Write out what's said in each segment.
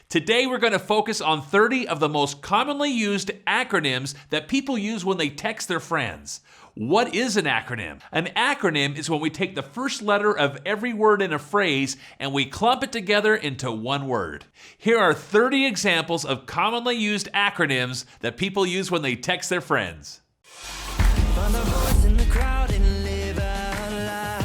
Today we're going to focus on 30 of the most commonly used acronyms that people use when they text their friends. What is an acronym? An acronym is when we take the first letter of every word in a phrase and we clump it together into one word. Here are 30 examples of commonly used acronyms that people use when they text their friends. Find the voice in the crowd and live out loud.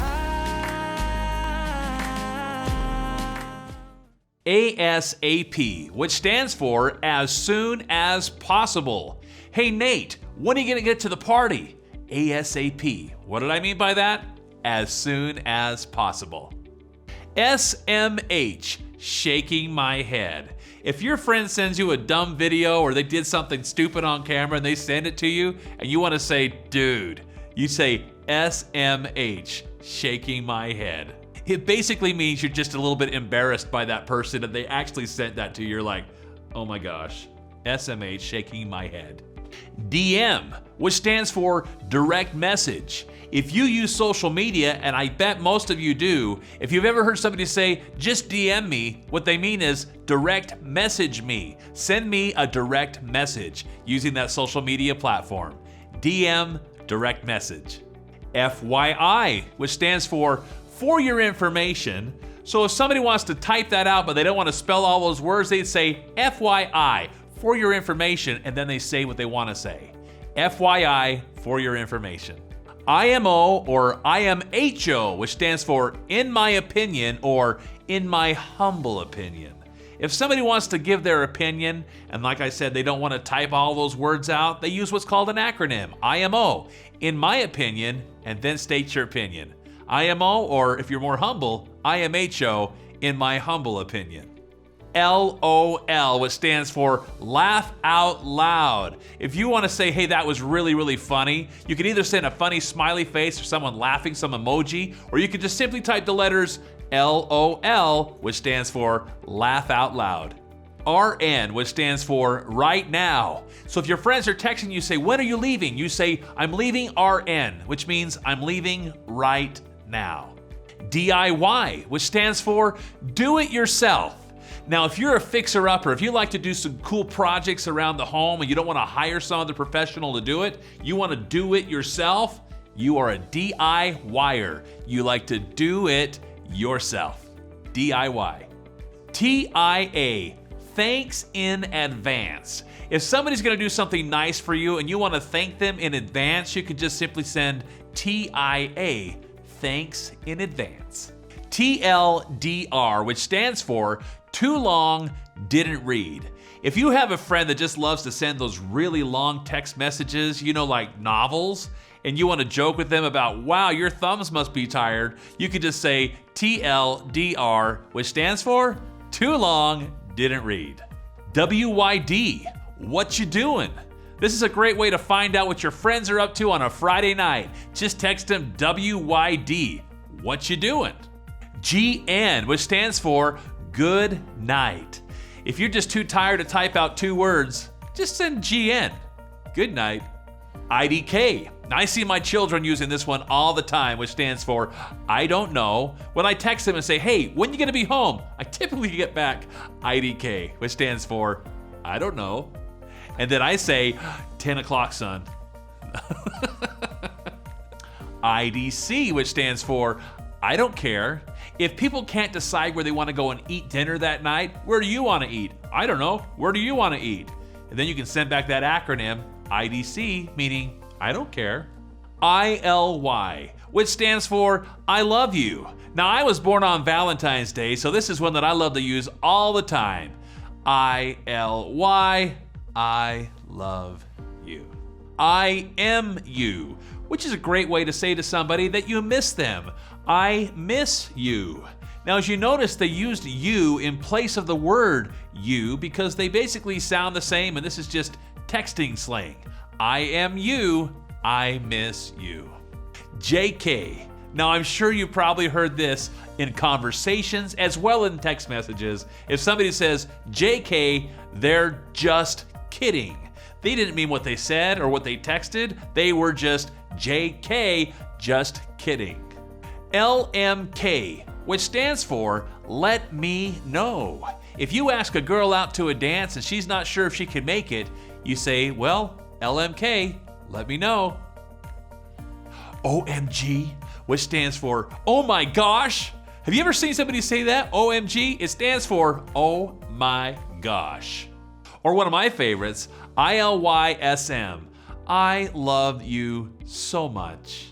ASAP, which stands for as soon as possible. Hey Nate, when are you going to get to the party? ASAP. What did I mean by that? As soon as possible. SMH, shaking my head. If your friend sends you a dumb video or they did something stupid on camera and they send it to you and you want to say, dude, you say SMH, shaking my head. It basically means you're just a little bit embarrassed by that person and they actually sent that to you. You're like, oh my gosh, SMH, shaking my head. DM, which stands for direct message. If you use social media, and I bet most of you do, if you've ever heard somebody say, just DM me, what they mean is direct message me. Send me a direct message using that social media platform. DM, direct message. FYI, which stands for your information. So if somebody wants to type that out, but they don't want to spell all those words, they'd say FYI, for your information, and then they say what they want to say. FYI, for your information. IMO or IMHO, which stands for in my opinion or in my humble opinion. If somebody wants to give their opinion, and like I said, they don't want to type all those words out, they use what's called an acronym, IMO, in my opinion, and then state your opinion. IMO, or if you're more humble, IMHO, in my humble opinion. LOL, which stands for laugh out loud. If you want to say, hey, that was really, really funny, you can either send a funny smiley face or someone laughing, some emoji, or you can just simply type the letters LOL, which stands for laugh out loud. RN, which stands for right now. So if your friends are texting you, say, when are you leaving? You say, I'm leaving RN, which means I'm leaving right now. DIY, which stands for do it yourself. Now, if you're a fixer-upper, if you like to do some cool projects around the home and you don't want to hire some other professional to do it, you want to do it yourself, you are a DIYer. You like to do it yourself. DIY. TIA, thanks in advance. If somebody's going to do something nice for you and you want to thank them in advance, you can just simply send TIA, thanks in advance. TLDR, which stands for too long, didn't read. If you have a friend that just loves to send those really long text messages, you know, like novels, and you want to joke with them about, wow, your thumbs must be tired, you could just say TLDR, which stands for too long, didn't read. WYD, what you doing? This is a great way to find out what your friends are up to on a Friday night. Just text them WYD, what you doing? GN, which stands for good night. If you're just too tired to type out two words, just send GN, good night. IDK, I see my children using this one all the time, which stands for I don't know. When I text them and say, hey, when are you gonna be home? I typically get back IDK, which stands for I don't know. And then I say, 10 o'clock, son. IDC, which stands for I don't care. If people can't decide where they want to go and eat dinner that night, where do you want to eat? I don't know. Where do you want to eat? And then you can send back that acronym, IDC, meaning I don't care. ILY, which stands for I love you. Now, I was born on Valentine's Day, so this is one that I love to use all the time. ILY, I love you. I am you, which is a great way to say to somebody that you miss them. I miss you. Now, as you notice, they used you in place of the word you because they basically sound the same, and this is just texting slang. I am you, I miss you. JK. Now, I'm sure you probably heard this in conversations as well in text messages. If somebody says JK, they're just kidding. They didn't mean what they said or what they texted. They were just JK, just kidding. LMK, which stands for let me know. If you ask a girl out to a dance and she's not sure if she can make it, you say, well, LMK, let me know. OMG, which stands for, oh my gosh. Have you ever seen somebody say that? OMG? It stands for, oh my gosh. Or one of my favorites, ILYSM, I love you so much.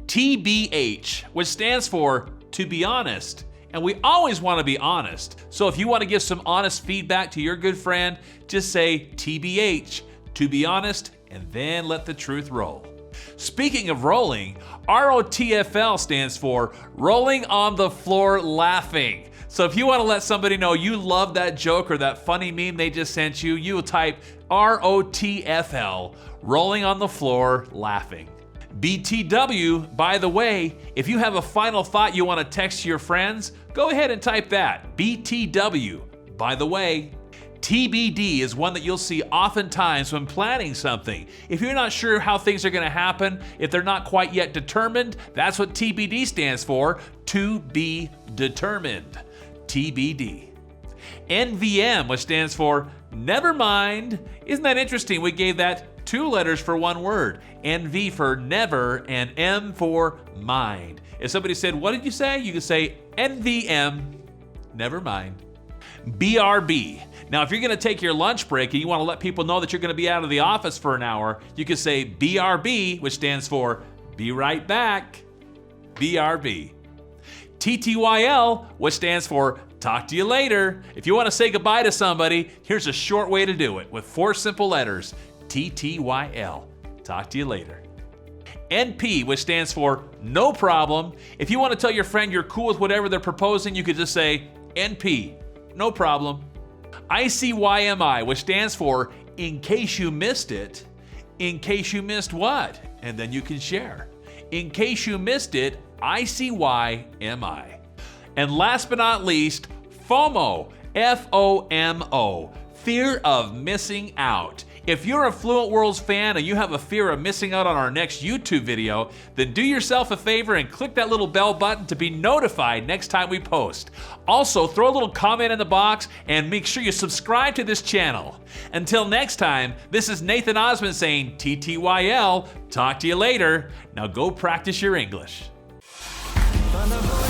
TBH, which stands for, to be honest. And we always want to be honest. So if you want to give some honest feedback to your good friend, just say TBH, to be honest, and then let the truth roll. Speaking of rolling, ROTFL stands for rolling on the floor laughing. So if you want to let somebody know you love that joke or that funny meme they just sent you, you will type ROTFL, rolling on the floor laughing. BTW, by the way, if you have a final thought you want to text to your friends, go ahead and type that. BTW, by the way. TBD is one that you'll see oftentimes when planning something. If you're not sure how things are going to happen, if they're not quite yet determined, that's what TBD stands for, to be determined. TBD. NVM, which stands for Nevermind. Isn't that interesting? We gave that 2 letters for 1 word. NV for never and M for mind. If somebody said, what did you say? You could say NVM, never mind. BRB. Now, if you're going to take your lunch break and you want to let people know that you're going to be out of the office for an hour, you can say BRB, which stands for be right back. BRB. TTYL, which stands for talk to you later. If you want to say goodbye to somebody, here's a short way to do it with 4 simple letters. TTYL. Talk to you later. NP, which stands for no problem. If you want to tell your friend you're cool with whatever they're proposing, you could just say NP. No problem. ICYMI, which stands for in case you missed it. In case you missed what? And then you can share. In case you missed it, ICYMI. And last but not least, FOMO, FOMO, fear of missing out. If you're a FluentWorlds fan and you have a fear of missing out on our next YouTube video, then do yourself a favor and click that little bell button to be notified next time we post. Also, throw a little comment in the box and make sure you subscribe to this channel. Until next time, this is Nathan Osmond saying TTYL, talk to you later. Now go practice your English. From the